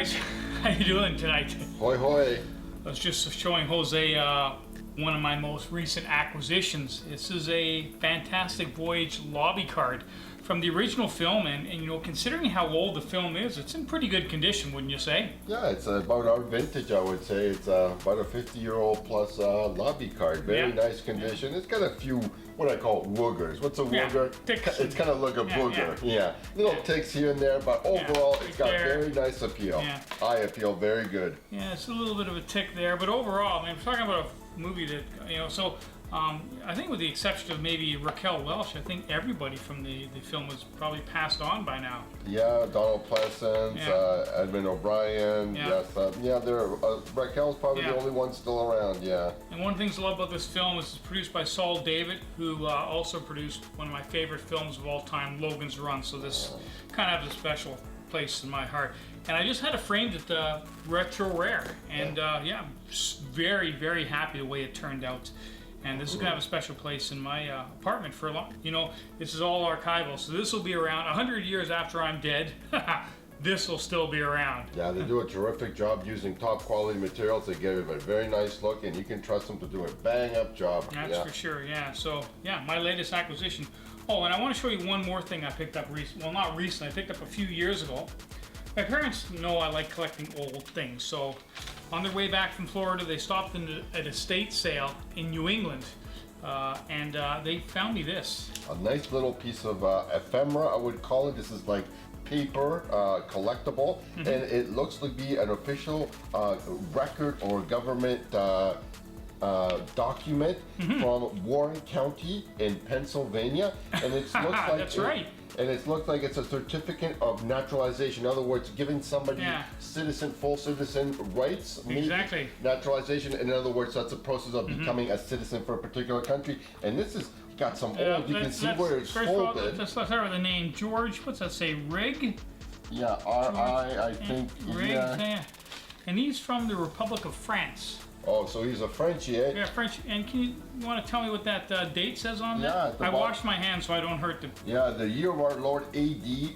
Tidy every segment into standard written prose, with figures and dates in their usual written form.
guys, how you doing tonight? Hoi hoi. I was just showing Jose one of my most recent acquisitions. This is a Fantastic Voyage lobby card from the original film, and you know, considering how old the film is, it's in pretty good condition, wouldn't you say? Yeah, it's about our vintage, I would say. It's about a 50-year-old plus lobby card. Very nice condition. It's got a few, what I call woogers. What's a wooger? It's kind of like a booger. Yeah. Little ticks here and there, but overall it's got very nice appeal. Eye appeal, very good. Yeah, it's a little bit of a tick there, but overall, I mean, we're talking about a movie that, you know, so I think with the exception of maybe Raquel Welch, I think everybody from the film was probably passed on by now. Yeah, Donald Pleasance, Edmund O'Brien, Raquel's probably the only one still around, And one of the things I love about this film is it's produced by Saul David, who also produced one of my favorite films of all time, Logan's Run, so this kind of has a special place in my heart. And I just had it framed at Retro Rare, and I'm very, very happy the way it turned out. And this is going to have a special place in my apartment for a long, you know, this is all archival. So this will be around 100 years after I'm dead. This will still be around. Yeah, they do a terrific job using top quality materials. They give it a very nice look, and you can trust them to do a bang up job. That's for sure, So, my latest acquisition. Oh, and I want to show you one more thing I picked up recently. Well, not recently. I picked up a few years ago. My parents know I like collecting old things, so on their way back from Florida, they stopped at an estate sale in New England, and they found me this. A nice little piece of ephemera, I would call it. This is like paper, collectible, and it looks to be an official record or government document from Warren County in Pennsylvania, and it looks like that's right. And it looks like it's a certificate of naturalization. In other words, giving somebody full citizen rights. Exactly. Naturalization. In other words, that's a process of becoming a citizen for a particular country. And this has got some old. You can see where it's folded. Let's start with the name George. What's that say? Rigg. Yeah, R-I. I think. Rigg. Yeah. And he's from the Republic of France. Oh, so he's a Frenchie, eh? Yeah, French. And you want to tell me what that date says on that? I washed my hands so I don't hurt them. Yeah, the year of our Lord AD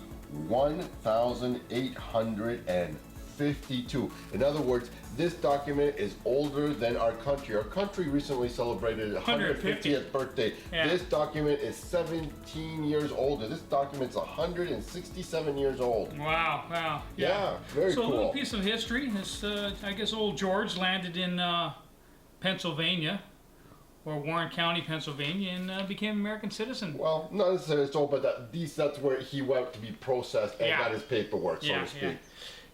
1852. In other words, this document is older than our country. Our country recently celebrated its 150th birthday. This document is 17 years older. This document's 167 years old. Wow. Yeah, very cool. So a little piece of history. This, I guess old George landed in Pennsylvania, or Warren County, Pennsylvania, and became an American citizen. Well, not necessarily so, but that's where he went to be processed and got his paperwork, so to speak.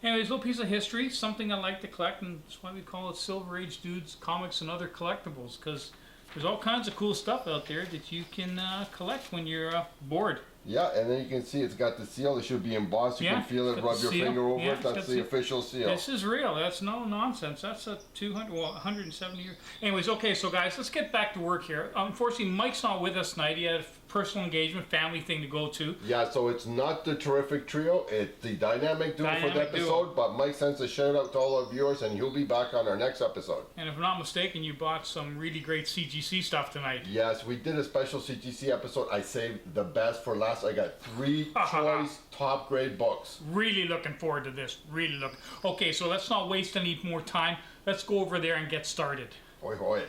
Anyways, a little piece of history, something I like to collect, and that's why we call it Silver Age Dudes Comics and Other Collectibles, because there's all kinds of cool stuff out there that you can collect when you're bored. Yeah, and then you can see it's got the seal. It should be embossed. You can feel it, rub your finger over it. That's the official seal. This is real. That's no nonsense. That's a 170 year. Anyways, okay, so guys, let's get back to work here. Unfortunately, Mike's not with us tonight. He had a personal engagement, family thing to go to. Yeah, so it's not the terrific trio. It's the dynamic duo for the episode, but Mike sends a shout out to all our viewers, and he'll be back on our next episode. And if I'm not mistaken, you bought some really great CGC stuff tonight. Yes, we did a special CGC episode. I saved the best for last. I got 3 choice top grade books. Really looking forward to this. Really looking. Okay, so let's not waste any more time. Let's go over there and get started. Hoi hoi.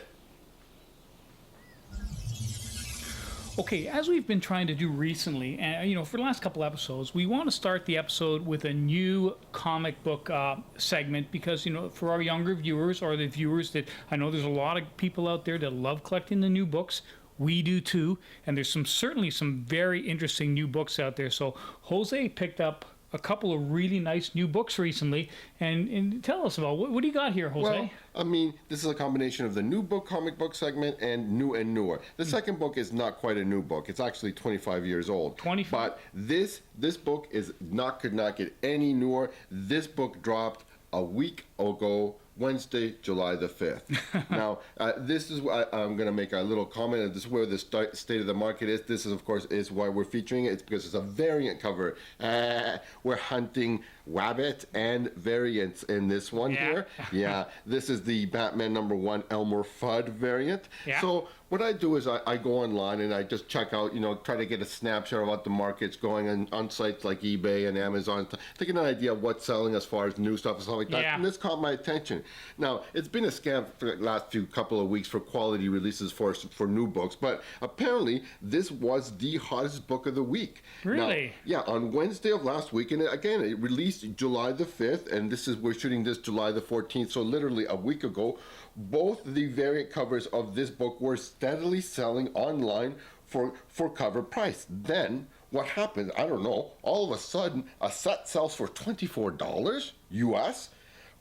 Okay, as we've been trying to do recently, and you know, for the last couple episodes, we want to start the episode with a new comic book segment because, you know, for our younger viewers or the viewers that I know there's a lot of people out there that love collecting the new books. We do too, and there's certainly some very interesting new books out there. So Jose picked up a couple of really nice new books recently, and tell us about what do you got here, Jose? Well, I mean, this is a combination of the new book comic book segment and new and newer. The second book is not quite a new book. It's actually 25 years old. 25. But this book could not get any newer. This book dropped a week ago, Wednesday, July the 5th. Now, this is why I'm going to make a little comment. This is where the state of the market is. This is, of course, is why we're featuring it. It's because it's a variant cover. We're hunting Wabbit and variants in this one here. Yeah, this is the Batman #1 Elmer Fudd variant. Yeah. So what I do is I go online and I just check out, try to get a snapshot of what the market's going on sites like eBay and Amazon, to get an idea of what's selling as far as new stuff and stuff like that. Yeah. And this caught my attention. Now, it's been a scam for the last couple of weeks for quality releases for new books, but apparently this was the hottest book of the week. Really? Now, yeah, on Wednesday of last week, and again, it released July the 5th, and we're shooting this July the 14th, so literally a week ago. Both the variant covers of this book were steadily selling online for cover price. Then what happened? I don't know. All of a sudden, a set sells for $24 US.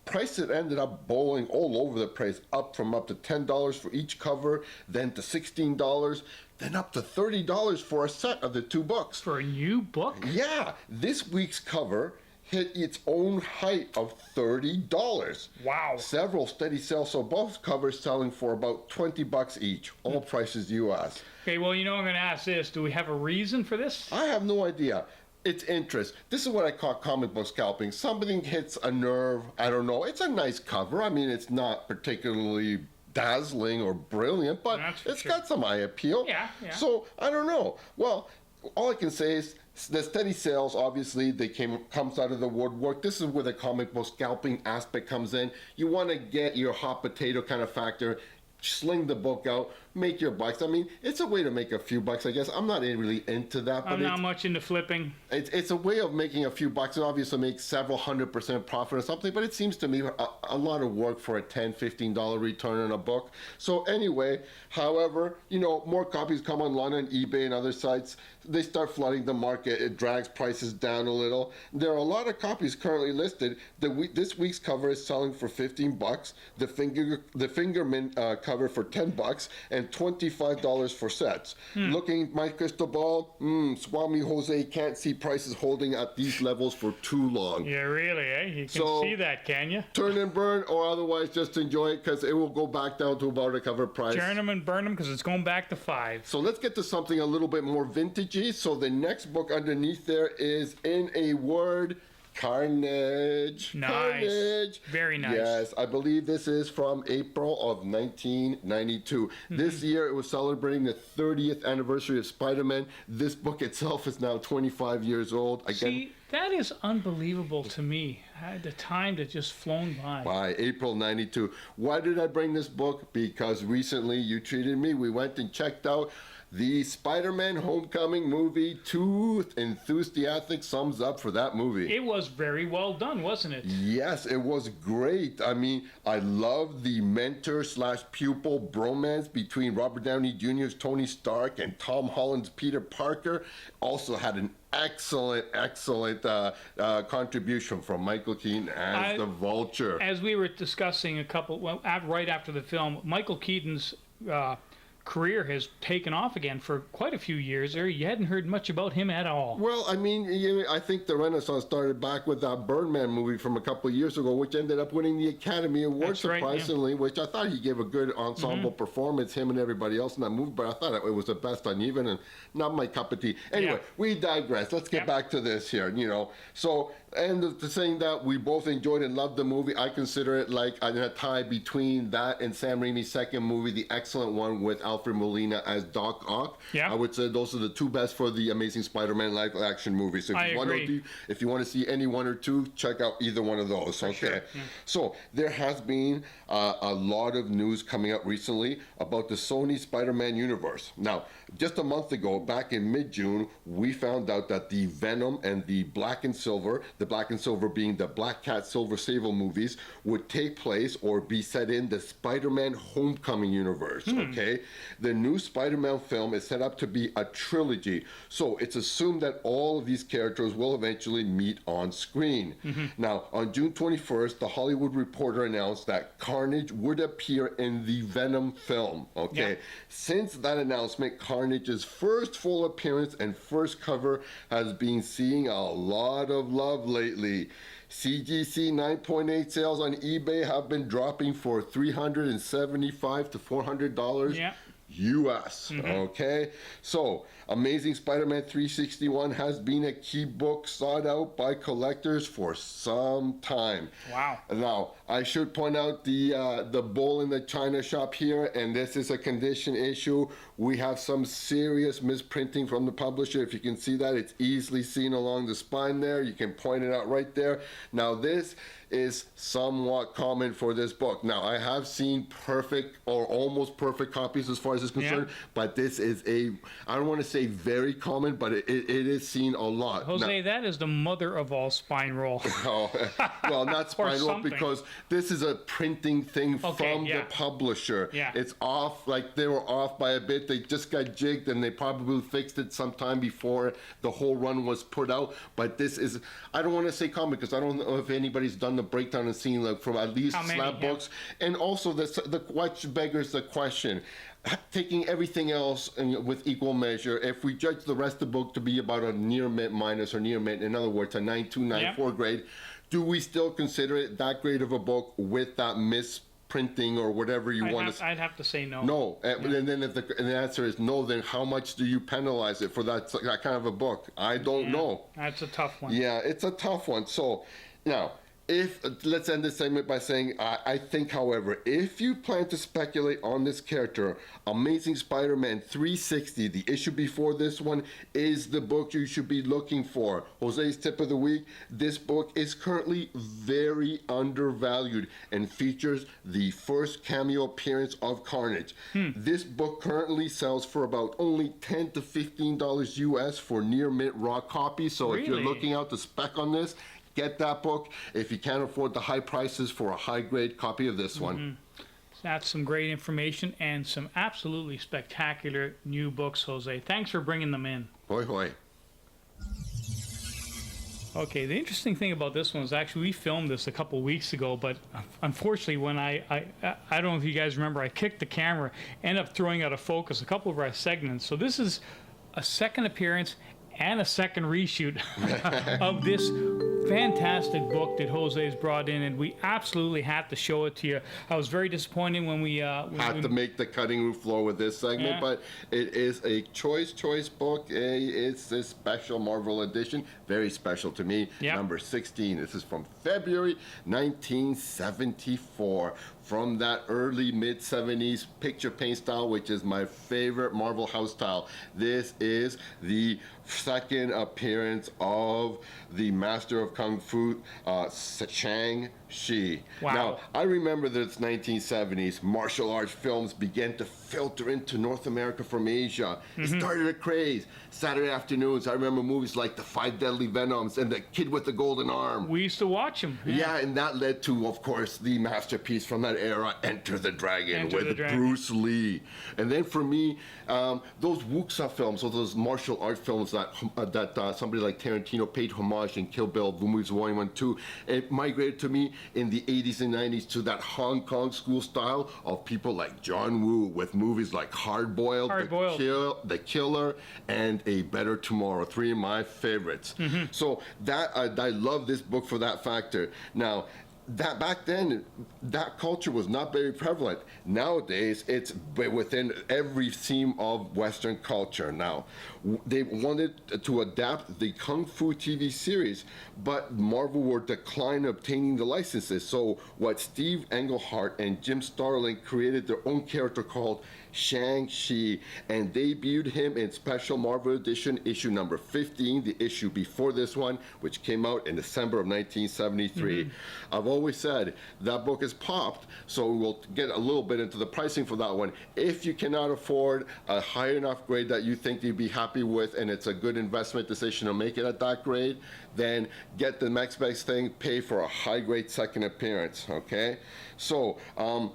Prices ended up bowling all over the place, up to $10 for each cover, then to $16, then up to $30 for a set of the two books. For a new book? Yeah, this week's cover hit its own height of $30. Wow. Several steady sales, so both covers selling for about $20 each, all prices US. Okay, well, I'm going to ask this. Do we have a reason for this? I have no idea. It's interest. This is what I call comic book scalping. Something hits a nerve, I don't know. It's a nice cover. I mean, it's not particularly dazzling or brilliant, but it's got some eye appeal. Yeah. So, I don't know. Well, all I can say is the steady sales, obviously, comes out of the woodwork. This is where the comic book scalping aspect comes in. You want to get your hot potato kind of factor, sling the book out, make your bucks. I mean, it's a way to make a few bucks, I guess. I'm not really into that. But I'm not much into flipping. It's a way of making a few bucks, and obviously make several 100% profit or something, but it seems to me a lot of work for a $10, $15 return on a book. So anyway, however, more copies come online on eBay and other sites. They start flooding the market. It drags prices down a little. There are a lot of copies currently listed. This week's cover is selling for $15. The Fingerman cover for $10, and $25 for sets. Looking at my crystal ball, Swami Jose can't see prices holding at these levels for too long. Yeah, really, eh? You can see that, can you? Turn and burn, or otherwise just enjoy it, because it will go back down to about a cover price. Turn them and burn them, because it's going back to $5. So let's get to something a little bit more vintagey. So the next book underneath there is, in a word, Carnage. Nice. Carnage. Very nice. Yes, I believe this is from April of 1992. This year it was celebrating the 30th anniversary of Spider-Man. This book itself is now 25 years old. Again, See, that is unbelievable to me. The time that just flown by. By April 92. Why did I bring this book? Because recently you treated me. We went and checked out the Spider-Man Homecoming movie. 2 enthusiastic thumbs up for that movie. It was very well done, wasn't it? Yes, it was great. I mean, I love the mentor/pupil bromance between Robert Downey Jr.'s Tony Stark and Tom Holland's Peter Parker. Also had an excellent contribution from Michael Keaton as the Vulture. As we were discussing right after the film, Michael Keaton's career has taken off again for quite a few years there. You hadn't heard much about him at all. Well, I mean, I think the Renaissance started back with that Birdman movie from a couple of years ago, which ended up winning the Academy Award, surprisingly, which I thought he gave a good ensemble performance, him and everybody else in that movie, but I thought it was the best uneven and not my cup of tea. Anyway, we digress. Let's get back to this here, So, and to saying that we both enjoyed and loved the movie, I consider it like a tie between that and Sam Raimi's second movie, the excellent one with Alfred Molina as Doc Ock. Yeah. I would say those are the two best for the Amazing Spider-Man live-action movies. So if you want to see any one or two, check out either one of those. Okay. Sure. Yeah. So there has been a lot of news coming up recently about the Sony Spider-Man universe. Now, just a month ago, back in mid-June, we found out that the Venom and the Black and Silver being the Black Cat Silver Sable movies, would take place or be set in the Spider-Man Homecoming universe. Okay. The new Spider-Man film is set up to be a trilogy, so it's assumed that all of these characters will eventually meet on screen. Now, on June 21st, The Hollywood Reporter announced that Carnage would appear in the Venom film. Okay. Yeah. Since that announcement, Carnage's first full appearance and first cover has been seeing a lot of love lately. CGC 9.8 sales on eBay have been dropping for $375 to $400. Yeah. US. Okay, so Amazing Spider-Man 361 has been a key book sought out by collectors for some time. Wow. Now, I should point out the bull in the China shop here, and this is a condition issue. We have some serious misprinting from the publisher. If you can see that, it's easily seen along the spine there. You can point it out right there. Now, this is somewhat common for this book. Now, I have seen perfect or almost perfect copies as far as this is concerned, but this is I don't want to say very common, but it is seen a lot. Jose, that is the mother of all spine roll. Well, not spine roll, because this is a printing thing from the publisher. Yeah. It's off, like they were off by a bit. They just got jigged, and they probably fixed it sometime before the whole run was put out. But this is, I don't want to say common, because I don't know if anybody's done the breakdown and seen like from at least slab books. And also the which beggars the question, taking everything else with equal measure, if we judge the rest of the book to be about a near mint minus or near mint, in other words a 9.2, 9.4 grade, do we still consider it that grade of a book with that misprinting or whatever you want to say? I'd have to say no. No. And then if the answer is no, then how much do you penalize it for that kind of a book? I don't know. That's a tough one. Yeah, it's a tough one. So now, let's end this segment by saying, I think, however, if you plan to speculate on this character, Amazing Spider-Man 360, the issue before this one, is the book you should be looking for. Jose's tip of the week, this book is currently very undervalued and features the first cameo appearance of Carnage. This book currently sells for about only $10 to $15 US for near mint raw copies. So if you're looking out the spec on this, get that book if you can't afford the high prices for a high-grade copy of this one. That's some great information and some absolutely spectacular new books, Jose. Thanks for bringing them in. Hoi hoi. Okay, the interesting thing about this one is actually we filmed this a couple weeks ago, but unfortunately when I don't know if you guys remember, I kicked the camera, ended up throwing out of focus a couple of our segments. So this is a second appearance and a second reshoot of this fantastic book that Jose has brought in, and we absolutely had to show it to you. I was very disappointed when we had to make the cutting room floor with this segment, but it is a choice book. It's a special Marvel edition, very special to me. Number 16. This is from February 1974. From that early mid-70s picture paint style, which is my favorite Marvel house style. This is the second appearance of the Master of Kung Fu, Shang-Chi. Wow. Now, I remember that it's 1970s. Martial arts films began to filter into North America from Asia. It started a craze. Saturday afternoons, I remember movies like The Five Deadly Venoms and The Kid with the Golden Arm. We used to watch them. Yeah, and that led to, of course, the masterpiece from that era, Enter the Dragon, with Bruce Lee. And then for me, those wuxia films, or those martial art films that somebody like Tarantino paid homage in Kill Bill, movies 1 and 2, it migrated to me in the 80s and 90s to that Hong Kong school style of people like John Woo with movies like Hard Boiled, The Killer, and A Better Tomorrow, 3 of my favorites. So that I love this book for that factor. Now, that back then, that culture was not very prevalent. Nowadays, it's within every seam of Western culture. Now, they wanted to adapt the Kung Fu TV series, but Marvel were declining obtaining the licenses. So what Steve Englehart and Jim Starlin created their own character called Shang-Chi, and debuted him in Special Marvel Edition issue number 15, the issue before this one, which came out in December of 1973. I've always said that book is popped, so we'll get a little bit into the pricing for that one. If you cannot afford a high enough grade that you think you'd be happy with, and it's a good investment decision to make it at that grade, then get the next best thing, pay for a high grade second appearance, okay? So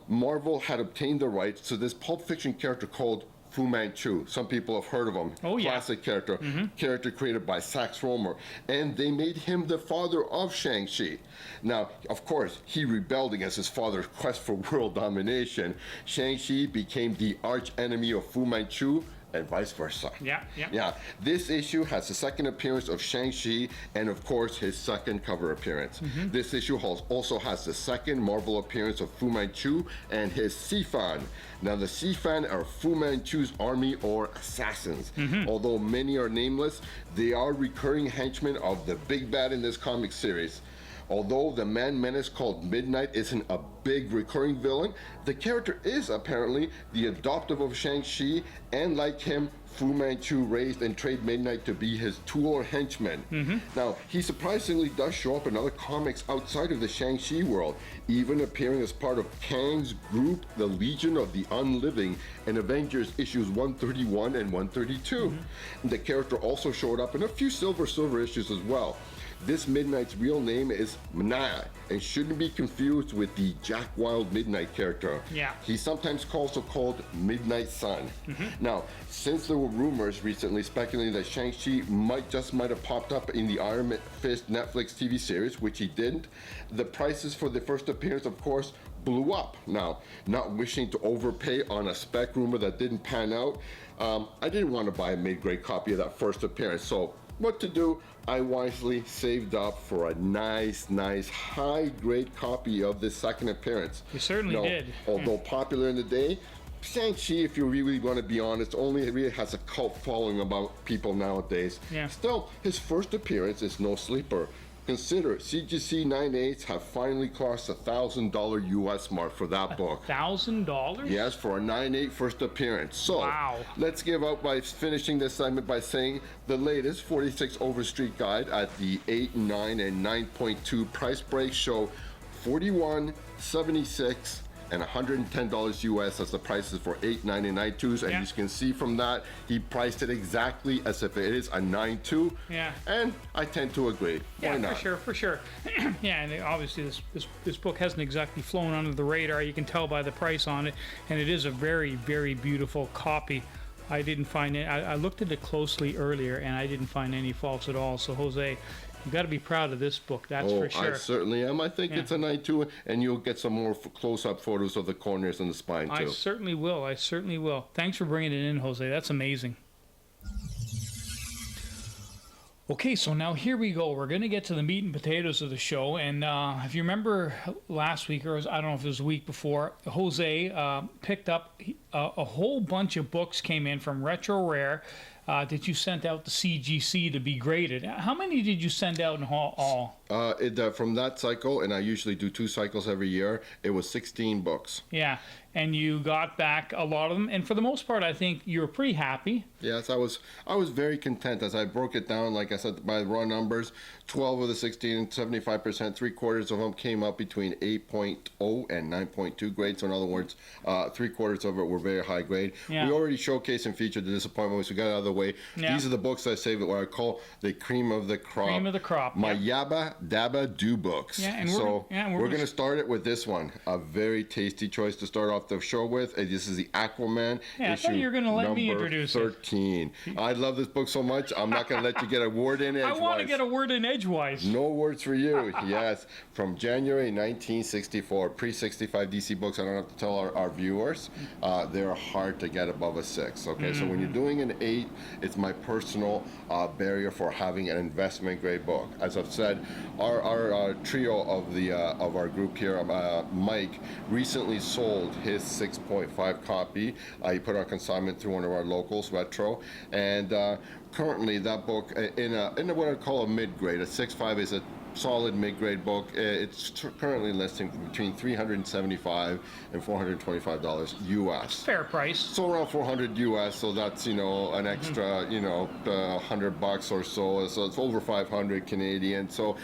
Marvel had obtained the rights to this Pulp Fiction character called Fu Manchu. Some people have heard of him. Classic character. Character created by Sax Rohmer. And they made him the father of Shang-Chi. Now, of course, he rebelled against his father's quest for world domination. Shang-Chi became the arch enemy of Fu Manchu, and vice versa. Yeah. Yeah, this issue has the second appearance of Shang-Chi and, of course, his second cover appearance. This issue also has the second Marvel appearance of Fu Manchu and his Sifan. Now, the Sifan are Fu Manchu's army or assassins. Although many are nameless, they are recurring henchmen of the big bad in this comic series. Although the man menace called Midnight isn't a big recurring villain, the character is apparently the adoptive of Shang-Chi, and like him, Fu Manchu raised and trained Midnight to be his tool or henchman. Now, he surprisingly does show up in other comics outside of the Shang-Chi world, even appearing as part of Kang's group, the Legion of the Unliving, in Avengers issues 131 and 132. The character also showed up in a few Silver issues as well. This Midnight's real name is Mnai and shouldn't be confused with the Jack Wild Midnight character. Yeah. He's sometimes also called Midnight Sun. Now, since there were rumors recently speculating that Shang-Chi might have popped up in the Iron Fist Netflix TV series, which he didn't, the prices for the first appearance, of course, blew up. Now, not wishing to overpay on a spec rumor that didn't pan out, I didn't want to buy a mid-grade copy of that first appearance. So what to do? I wisely saved up for a nice high-grade copy of this second appearance. You certainly did. Although popular in the day, Shang-Chi, if you really want to be honest, only really has a cult following about people nowadays. Yeah. Still, his first appearance is no sleeper. Consider CGC 9/8 have finally crossed the $1,000 US mark for that book. $1,000? Yes, for a 9/8 first appearance. So wow. Let's give out by finishing this segment by saying the latest 46 Overstreet guide at the 8, 9, and 9.2 price break show $41, $76, and $110 US as the prices for 8, 9, and 9.2s. And you can see from that, he priced it exactly as if it is a 9.2. Yeah. And I tend to agree. Why not? For sure. Yeah, and obviously this book hasn't exactly flown under the radar. You can tell by the price on it. And it is a very, very beautiful copy. I didn't find it. I looked at it closely earlier, and I didn't find any faults at all. So, Jose, you got to be proud of this book, that's for sure. I certainly am. I think it's a 9.2, and you'll get some more close-up photos of the corners and the spine, too. I certainly will. Thanks for bringing it in, Jose. That's amazing. Okay, so now here we go. We're going to get to the meat and potatoes of the show. And if you remember last week, or I don't know if it was the week before, Jose picked up a whole bunch of books came in from Retro Rare that you sent out to CGC to be graded. How many did you send out in all? From that cycle, and I usually do 2 cycles every year, it was 16 books. Yeah, and you got back a lot of them, and for the most part, I think you were pretty happy. Yes, I was very content as I broke it down, like I said, by raw numbers. 12 of the 16, 75%, 3/4 of them came up between 8.0 and 9.2 grades. So in other words, 3/4 of it were very high grade. Yeah. We already showcased and featured the disappointment, so we got it out of the way. Yeah. These are the books I saved, what I call the cream of the crop. Cream of the crop. My Yabba Dabba Do books. Yeah, and we're going to start it with this one. A very tasty choice to start off the show with. This is the Aquaman I issue thought you were going to let me number introduce 13. I love this book so much, I'm not going to let you get a word in edgewise. I want to get a word in edgewise. No words for you. Yes, from January 1964. Pre-65 DC books, I don't have to tell our viewers, they're hard to get above a 6. Okay, so when you're doing an 8, it's my personal barrier for having an investment grade book. As I've said, our trio of our group here, Mike, recently sold his 6.5 copy. He put on consignment through one of our locals, Retro, and currently that book in what I call a mid-grade. A 6.5 is a solid mid-grade book. It's currently listing between $375 and $425 US. Fair price. So around $400 US. So that's an extra $100 or so. So it's over 500 Canadian. So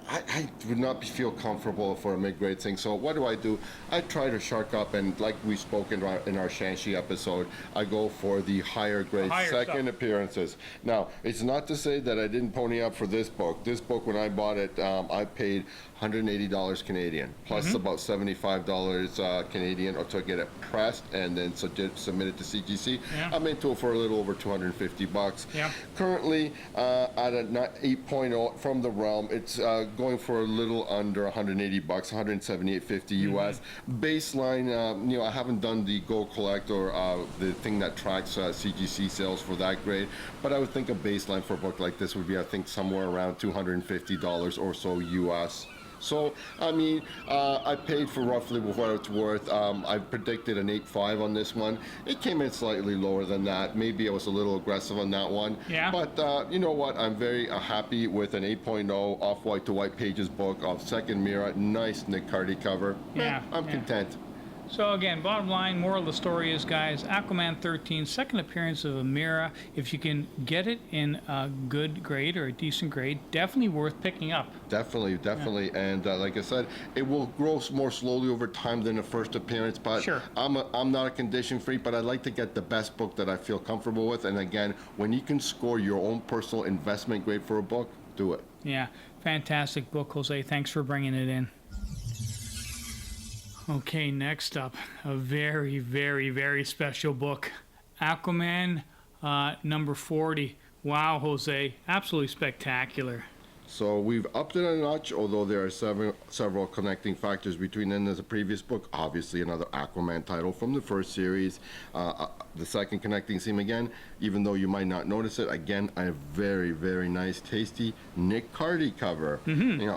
I would not feel comfortable for a mid-grade thing. So what do? I try to shark up, and like we spoke in our Shang-Chi episode, I go for the higher grade second appearances. Now, it's not to say that I didn't pony up for this book. This book, when I bought it, I paid $180 Canadian, plus about $75 Canadian, or to get it pressed and then submit it to CGC. Yeah. I'm into it for a little over $250. Yeah. Currently, at a 8.0 from the realm, it's going for a little under $180, $178.50 US. Baseline, I haven't done the Go Collect or the thing that tracks CGC sales for that grade, but I would think a baseline for a book like this would be, I think, somewhere around $250 or so US. So, I mean, I paid for roughly what it's worth. I predicted an 8.5 on this one. It came in slightly lower than that. Maybe I was a little aggressive on that one. Yeah. But you know what? I'm very happy with an 8.0 off-white to white pages book of Second Mira. Nice Nick Cardy cover. Yeah. I'm content. So again, bottom line, moral of the story is, guys, Aquaman 13, second appearance of Amira. If you can get it in a good grade or a decent grade, definitely worth picking up. Definitely. Yeah. And like I said, it will grow more slowly over time than the first appearance. But sure. I'm not a condition freak, but I'd like to get the best book that I feel comfortable with. And again, when you can score your own personal investment grade for a book, do it. Yeah, fantastic book, Jose. Thanks for bringing it in. Okay, next up, a very, very, very special book, Aquaman number 40. Wow, Jose, absolutely spectacular. So we've upped it a notch, although there are several connecting factors between it and the previous book. Obviously, another Aquaman title from the first series. The second connecting theme again, even though you might not notice it, again, a very, very nice, tasty Nick Cardy cover.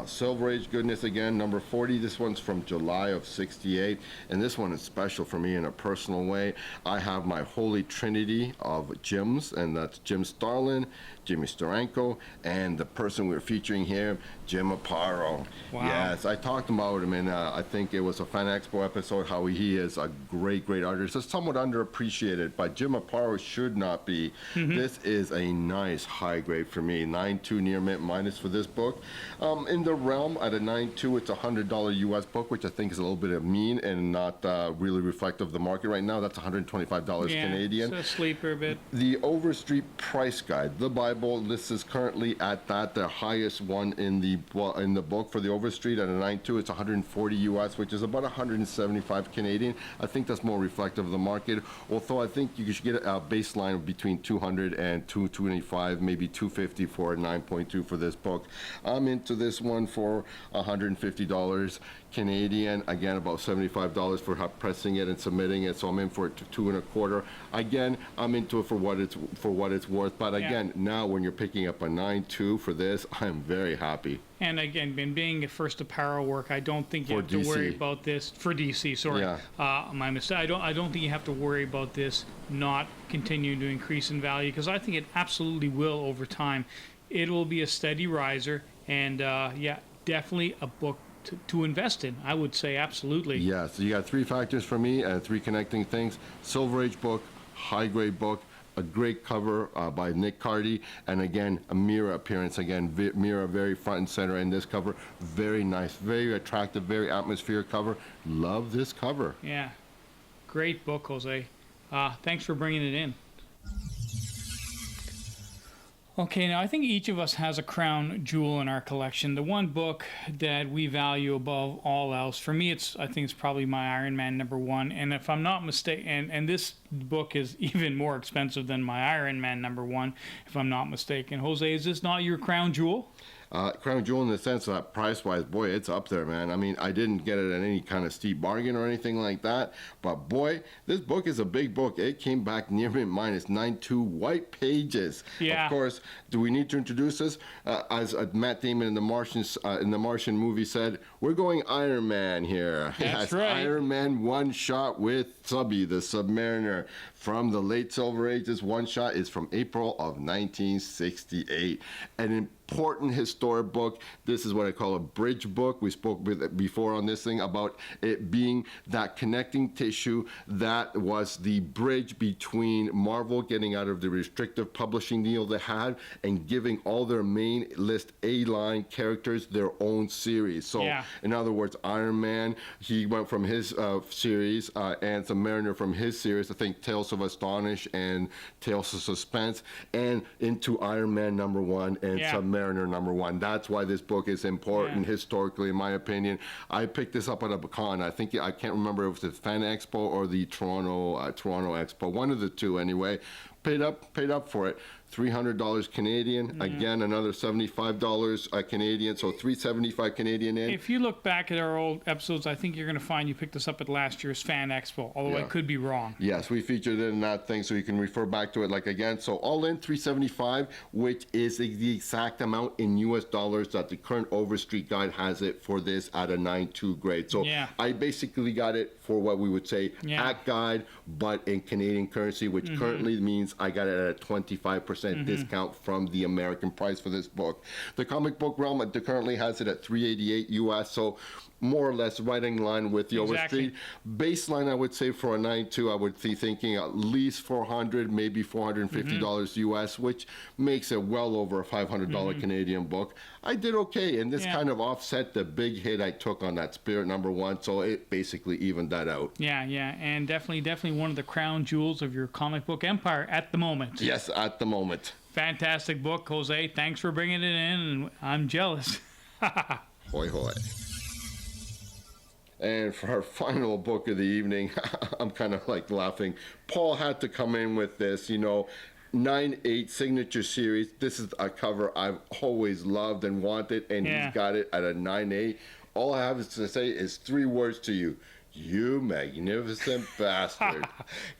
Silver Age goodness again, number 40. This one's from July of '68, and this one is special for me in a personal way. I have my holy trinity of Jims, and that's Jim Starlin, Jimmy Steranko, and the person we're featuring here, Jim Aparo. Wow. Yes, I talked about him in, I think it was a Fan Expo episode, how he is a great, great artist. It's somewhat underappreciated, but Jim Aparo should not be. This is a nice high grade for me. 9.2 near mint minus for this book. In the realm, at a 9.2, it's a $100 US book, which I think is a little bit of mean and not really reflective of the market right now. That's $125 Canadian. It's a sleeper a bit. The Overstreet Price Guide, the Bible, this is currently at that, the highest one in the book for the Overstreet at a 9.2. It's 140 US, which is about 175 Canadian. I think that's more reflective of the market, although I think you should get a baseline of between 200 and 225, maybe 250 for a 9.2 for this book. I'm into this one for $150 Canadian, again about $75 for pressing it and submitting it, so I'm in for it to $2.25. Again, I'm into it for what it's worth, but again, now when you're picking up a 9.2 for this, I'm very happy. And again, being a first apparel work, I don't think you have to worry about this for DC. Sorry, my mistake. I don't think you have to worry about this not continuing to increase in value, because I think it absolutely will over time. It will be a steady riser, and definitely a book to invest in, I would say. Absolutely. Yeah, so you got three factors for me and three connecting things. Silver Age book, high grade book, a great cover by Nick Cardy, and again, a Mira appearance. Again, Mira very front and center in this cover. Very nice, very attractive, very atmospheric cover. Love this cover. Yeah, great book, Jose. Thanks for bringing it in. Okay, now I think each of us has a crown jewel in our collection. The one book that we value above all else, for me, I think it's probably my Iron Man number 1. And if I'm not mistaken, and this book is even more expensive than my Iron Man number 1, if I'm not mistaken. Jose, is this not your crown jewel? Crown jewel in the sense that price-wise, boy, it's up there, man. I mean, I didn't get it at any kind of steep bargain or anything like that, but boy, this book is a big book. It came back near mint minus 9.2 white pages. Yeah. Of course, do we need to introduce this? As Matt Damon in the Martian movie said, we're going Iron Man here. That's right. Iron Man one shot with Subby, the Submariner. From the late Silver Age, this one shot is from April of 1968. An important historic book. This is what I call a bridge book. We spoke before on this thing about it being that connecting tissue that was the bridge between Marvel getting out of the restrictive publishing deal they had and giving all their main list A-line characters their own series. So, in other words, Iron Man, he went from his series, and Submariner from his series, I think Tales of Astonish and Tales of Suspense, and into Iron Man number 1 and Submariner Mariner #1. That's why this book is important historically, in my opinion. I picked this up at a con. I can't remember if it was the Fan Expo or the Toronto Expo. One of the two, anyway. Paid up for it. $300 Canadian. Again, another $75 Canadian, so $375 Canadian in. If you look back at our old episodes, I think you're going to find you picked this up at last year's Fan Expo, although I could be wrong. Yes, we featured it in that thing, so you can refer back to it again. So all in $375, which is the exact amount in US dollars that the current Overstreet guide has it for this at a 9.2 grade. So I basically got it for what we would say at guide, but in Canadian currency, which currently means I got it at a 25% discount from the American price for this book. The comic book realm currently has it at $388 US, so more or less right in line with the Overstreet. Baseline, I would say, for a 9.2, I would be thinking at least $400, maybe $450 US, which makes it well over a $500 Canadian book. I did okay, and this kind of offset the big hit I took on that Spirit #1, so it basically evened that out. Yeah, and definitely one of the crown jewels of your comic book empire at the moment. Yes, at the moment. Fantastic book, Jose. Thanks for bringing it in, and I'm jealous. Hoy hoy. And for our final book of the evening, I'm kind of laughing. Paul had to come in with this, 9/8 signature series. This is a cover I've always loved and wanted, and he's got it at a 9/8. All I have to say is 3 words to you. You magnificent bastard.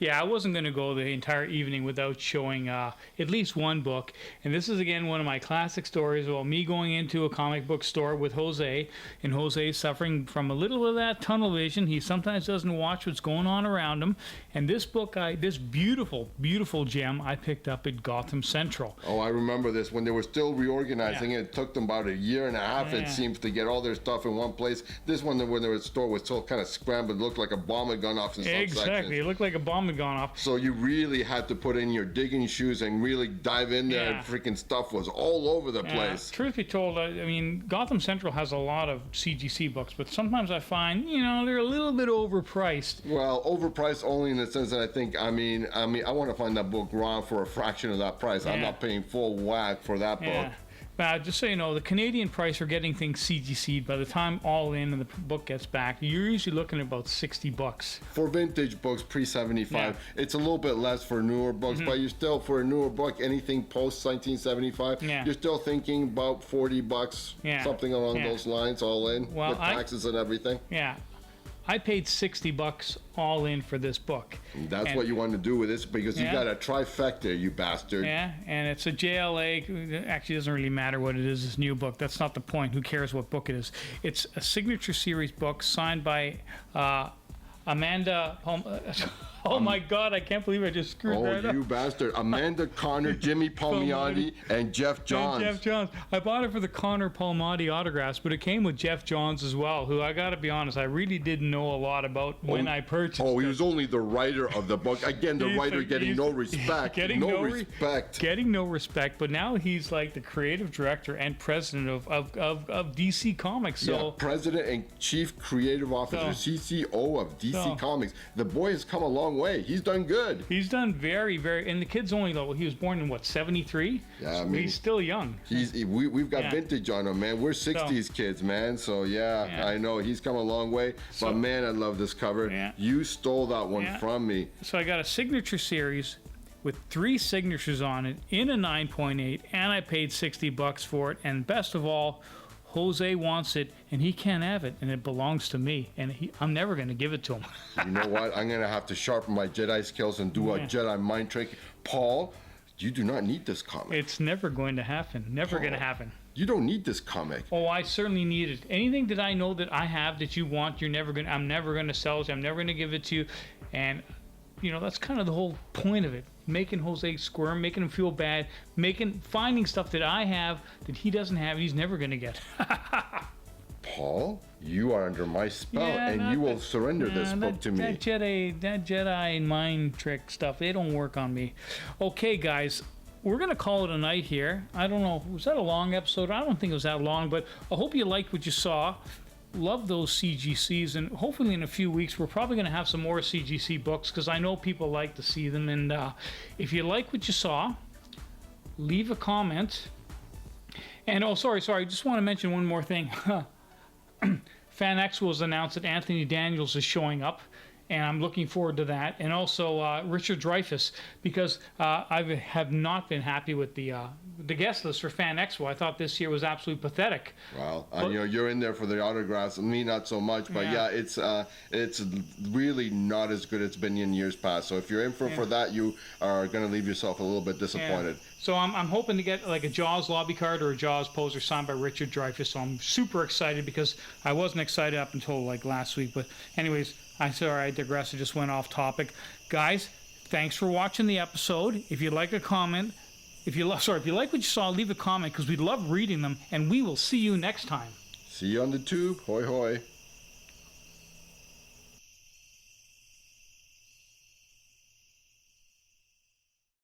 I wasn't going to go the entire evening without showing at least one book. And this is, again, one of my classic stories about me going into a comic book store with Jose, and Jose suffering from a little of that tunnel vision. He sometimes doesn't watch what's going on around him. And this book, this beautiful, beautiful gem, I picked up at Gotham Central. Oh, I remember this. When they were still reorganizing it, it took them about a year and a half, it seems, to get all their stuff in one place. This one, when their store was still kind of scrambled, looked like a bomb had gone off in some sections. Exactly, it looked like a bomb had gone off. So you really had to put in your digging shoes and really dive in there, and freaking stuff was all over the place. Truth be told, I mean, Gotham Central has a lot of CGC books, but sometimes I find, they're a little bit overpriced. Well, overpriced only in the sense that I want to find that book raw for a fraction of that price. I'm not paying full whack for that book. Just so you know, the Canadian price for getting things CGC'd, by the time all in and the book gets back, you're usually looking at about $60. For vintage books, pre-75, it's a little bit less for newer books, but you're still, for a newer book, anything post-1975, you're still thinking about $40, something along those lines, all in, with taxes and everything. I paid $60 all in for this book. That's what you want to do with this, because you got a trifecta, you bastard. Yeah, and it's a JLA. It actually doesn't really matter what it is, this new book. That's not the point. Who cares what book it is? It's a signature series book signed by Amanda Oh my God, I can't believe I just screwed that up. Oh, you bastard. Amanda Connor, Jimmy Palmiotti, and Jeff Johns. I bought it for the Connor Palmiotti autographs, but it came with Jeff Johns as well, who, I gotta be honest, I really didn't know a lot about when I purchased it. He was only the writer of the book. Again, the writer getting no respect. Getting no respect, but now he's like the creative director and president of DC Comics. So president and chief creative officer, CCO of DC Comics. The boy has come a long way. He's done good. He's done very, very, and the kid's only, he was born in what, 73? Yeah, he's still young. We've got vintage on him, man. We're 60s kids, man. So I know he's come a long way. But man, I love this cover. You stole that one from me. So I got a signature series with 3 signatures on it in a 9.8, and I paid $60 for it. And best of all, Jose wants it, and he can't have it, and it belongs to me, and I'm never going to give it to him. You know what? I'm going to have to sharpen my Jedi skills and do a Jedi mind trick. Paul, you do not need this comic. It's never going to happen. Never going to happen. You don't need this comic. Oh, I certainly need it. Anything that I know that I have that you want, I'm never going to sell it. I'm never going to give it to you. And, that's kind of the whole point of it. Making Jose squirm, making him feel bad, finding stuff that I have that he doesn't have, and he's never going to get. Paul, you are under my spell, and you will surrender this book to me. That Jedi mind trick stuff, they don't work on me. Okay, guys, we're going to call it a night here. I don't know, was that a long episode? I don't think it was that long, but I hope you liked what you saw. Love those CGCs, and hopefully in a few weeks we're probably going to have some more CGC books, because I know people like to see them. And if you like what you saw, leave a comment, And sorry, I just want to mention one more thing. Fan Expo has announced that Anthony Daniels is showing up, and I'm looking forward to that. And also Richard Dreyfuss, because I have not been happy with the guest list for Fan Expo. I thought this year was absolutely pathetic. Well, you're in there for the autographs, and me not so much. But yeah, it's really not as good as it's been in years past. So if you're in for that, you are going to leave yourself a little bit disappointed. Yeah. So I'm hoping to get like a Jaws lobby card or a Jaws poster signed by Richard Dreyfuss. So I'm super excited, because I wasn't excited up until like last week. But anyways, I digress. I just went off topic. Guys, thanks for watching the episode. If you'd like a comment, if you like what you saw, leave a comment, because we love reading them, and we will see you next time. See you on the tube. Hoi hoi.